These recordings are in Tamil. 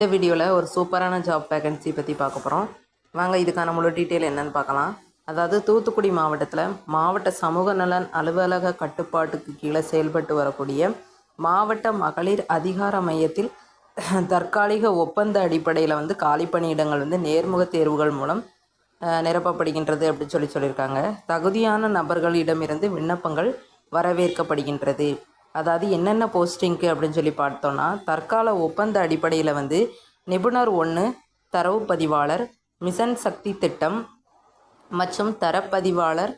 இந்த வீடியோவில் ஒரு சூப்பரான ஜாப் வேகன்சி பற்றி பார்க்க போகிறோம். வாங்க இதுக்கான முழு டீட்டெயில் என்னன்னு பார்க்கலாம். அதாவது தூத்துக்குடி மாவட்டத்தில் மாவட்ட சமூக நலன் அலுவலக கட்டுப்பாட்டுக்கு கீழே செயல்பட்டு வரக்கூடிய மாவட்ட மகளிர் அதிகார மையத்தில் தற்காலிக ஒப்பந்த அடிப்படையில் காலி பணியிடங்கள் நேர்முக தேர்வுகள் மூலம் நிரப்பப்படுகின்றது அப்படின்னு சொல்லியிருக்காங்க. தகுதியான நபர்களிடமிருந்து விண்ணப்பங்கள் வரவேற்கப்படுகின்றது. அதாவது என்னென்ன போஸ்டிங்க்கு அப்படின்னு சொல்லி பார்த்தோன்னா, தற்கால ஒப்பந்த அடிப்படையில் நிபுணர் 1 தரவு பதிவாளர், மிஷன் சக்தி திட்டம் மற்றும் தரப்பதிவாளர்,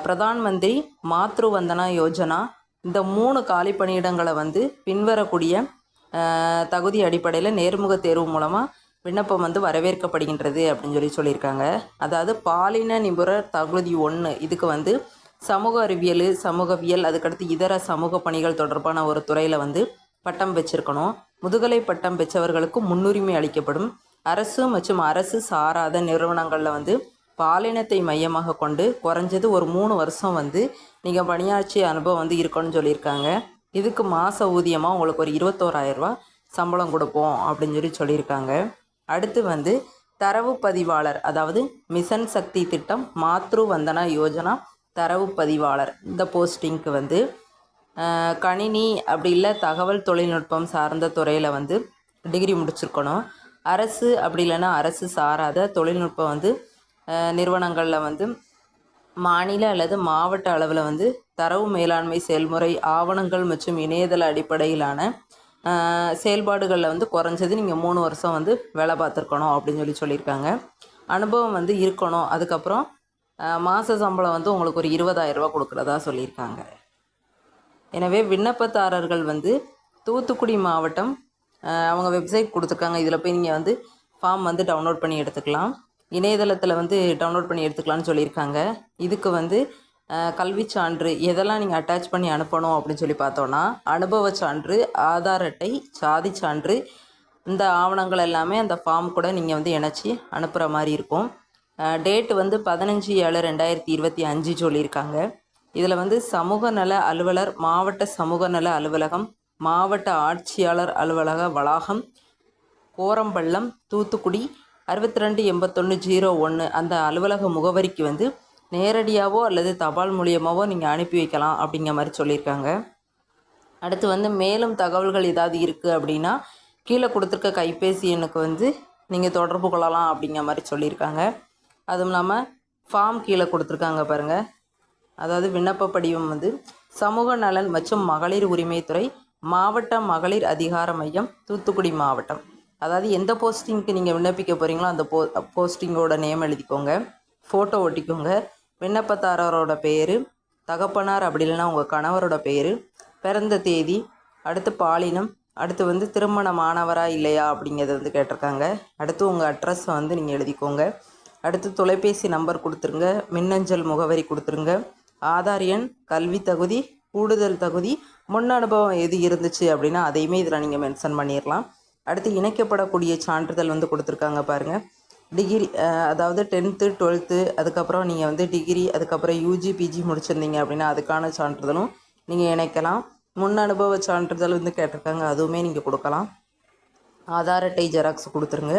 பிரதான் மந்திரி மாத்ரு வந்தனா யோஜனா, இந்த 3 காலி பணியிடங்களை பின்வரக்கூடிய தகுதி அடிப்படையில் நேர்முக தேர்வு மூலமாக விண்ணப்பம் வரவேற்கப்படுகின்றது அப்படின்னு சொல்லியிருக்காங்க. அதாவது பாலின நிபுணர் தகுதி 1 இதுக்கு சமூக அறிவியல், சமூகவியல், அதுக்கடுத்து இதர சமூக பணிகள் தொடர்பான ஒரு துறையில் பட்டம் பெற்றிருக்கணும். முதுகலை பட்டம் பெற்றவர்களுக்கு முன்னுரிமை அளிக்கப்படும். அரசு மற்றும் அரசு சாராத நிறுவனங்களில் பாலினத்தை மையமாக கொண்டு குறைஞ்சது ஒரு 3 வருஷம் நீங்கள் பணியாற்றிய அனுபவம் இருக்கணும்னு சொல்லியிருக்காங்க. இதுக்கு மாத ஊதியமாக உங்களுக்கு ஒரு 21,000 ரூபா சம்பளம் கொடுப்போம் அப்படின்னு சொல்லியிருக்காங்க. அடுத்து தரவு பதிவாளர், அதாவது மிஷன் சக்தி திட்டம் மாத்ரு வந்தனா யோஜனா தரவு பதிவாளர், இந்த போஸ்டிங்க்கு கணினி அப்படி இல்லை தகவல் தொழில்நுட்பம் சார்ந்த துறையில் டிகிரி முடிச்சிருக்கணும். அரசு அப்படி இல்லைன்னா அரசு சாராத தொழில்நுட்பம் நிறுவனங்களில் மாநில அல்லது மாவட்ட அளவில் தரவு மேலாண்மை செயல்முறை ஆவணங்கள் மற்றும் இணையதள அடிப்படையிலான செயல்பாடுகளில் குறைஞ்சது நீங்கள் 3 வருஷம் வேலை பார்த்துருக்கணும் அப்படின்னு சொல்லியிருக்காங்க. அனுபவம் இருக்கணும். அதுக்கப்புறம் மாத சம்பளம் உங்களுக்கு ஒரு 20,000 ரூபா கொடுக்குறதா சொல்லியிருக்காங்க. எனவே விண்ணப்பதாரர்கள் தூத்துக்குடி மாவட்டம் அவங்க வெப்சைட் கொடுத்துருக்காங்க. இதில் போய் நீங்கள் ஃபார்ம் டவுன்லோட் பண்ணி எடுத்துக்கலாம். இணையதளத்தில் டவுன்லோட் பண்ணி எடுத்துக்கலாம்னு சொல்லியிருக்காங்க. இதுக்கு கல்வி சான்று எதெல்லாம் நீங்கள் அட்டாச் பண்ணி அனுப்பணும் அப்படின்னு சொல்லி பார்த்தோன்னா, அனுபவ சான்று, ஆதார் அட்டை, சாதி சான்று, இந்த ஆவணங்கள் எல்லாமே அந்த ஃபார்ம் கூட நீங்கள் இணைச்சி அனுப்புகிற மாதிரி இருக்கும். டேட்டு 15/7/2025 சொல்லியிருக்காங்க. இதில் சமூக நல அலுவலர், மாவட்ட சமூக நல அலுவலகம், மாவட்ட ஆட்சியாளர் அலுவலக வளாகம், கோரம்பள்ளம், தூத்துக்குடி 628101 அந்த அலுவலக முகவரிக்கு நேரடியாகவோ அல்லது தபால் மூலியமாகவோ நீங்கள் அனுப்பி வைக்கலாம் அப்படிங்கிற மாதிரி சொல்லியிருக்காங்க. அடுத்து மேலும் தகவல்கள் ஏதாவது இருக்குது அப்படின்னா கீழே கொடுத்துருக்க கைபேசி எண்ணுக்கு நீங்கள் தொடர்பு கொள்ளலாம் அப்படிங்கிற மாதிரி சொல்லியிருக்காங்க. அதுவும் இல்லாமல் ஃபார்ம் கீழே கொடுத்துருக்காங்க பாருங்கள். அதாவது விண்ணப்ப படிவம் சமூக நலன் மற்றும் மகளிர் உரிமைத்துறை, மாவட்ட மகளிர் அதிகார மையம், தூத்துக்குடி மாவட்டம். அதாவது எந்த போஸ்டிங்க்கு நீங்கள் விண்ணப்பிக்க போகிறீங்களோ அந்த போஸ்டிங்கோட நேம் எழுதிக்கோங்க, ஃபோட்டோ ஒட்டிக்கோங்க, விண்ணப்பதாரரோட பேர், தகப்பனார் அப்படி இல்லைன்னா உங்கள் கணவரோட பேர், பிறந்த தேதி, அடுத்து பாலினம், அடுத்து திருமணமானவரா இல்லையா அப்படிங்கிறத கேட்டிருக்காங்க. அடுத்து உங்கள் அட்ரஸ் நீங்கள் எழுதிக்கோங்க. அடுத்து தொலைபேசி நம்பர் கொடுத்துருங்க, மின்னஞ்சல் முகவரி கொடுத்துருங்க, ஆதார் எண், கல்வி தகுதி, கூடுதல் தகுதி, முன் அனுபவம் எது இருந்துச்சு அப்படின்னா அதையுமே இதில் நீங்கள் மென்ஷன் பண்ணிடலாம். அடுத்து இணைக்கப்படக்கூடிய சான்றிதழ் கொடுத்துருக்காங்க பாருங்கள். டிகிரி, அதாவது 10th 12th, அதுக்கப்புறம் நீங்கள் டிகிரி, அதுக்கப்புறம் யூஜி பிஜி முடிச்சிருந்தீங்க அப்படின்னா அதுக்கான சான்றிதழும் நீங்கள் இணைக்கலாம். முன் அனுபவ சான்றிதழ் கேட்டிருக்காங்க, அதுவுமே நீங்கள் கொடுக்கலாம். ஆதார் அட்டை ஜெராக்ஸ் கொடுத்துருங்க.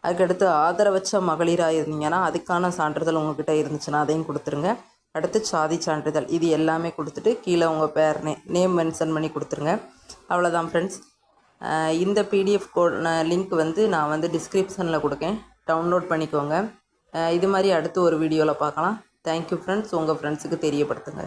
அதுக்கடுத்து ஆதரவற்ற மகளிராக இருந்தீங்கன்னா அதுக்கான சான்றிதழ் உங்கள்கிட்ட இருந்துச்சுன்னா அதையும் கொடுத்துருங்க. அடுத்து சாதி சான்றிதழ், இது எல்லாமே கொடுத்துட்டு கீழே உங்கள் பேர் நேம் மென்ஷன் பண்ணி கொடுத்துருங்க. அவ்வளோதான் ஃப்ரெண்ட்ஸ். இந்த பிடிஎஃப் லிங்க் நான் டிஸ்கிரிப்ஷனில் கொடுக்கேன், டவுன்லோட் பண்ணிக்கோங்க. இது மாதிரி அடுத்து ஒரு வீடியோவில் பார்க்கலாம். Thank you friends. உங்கள் ஃப்ரெண்ட்ஸுக்கு தெரியப்படுத்துங்க.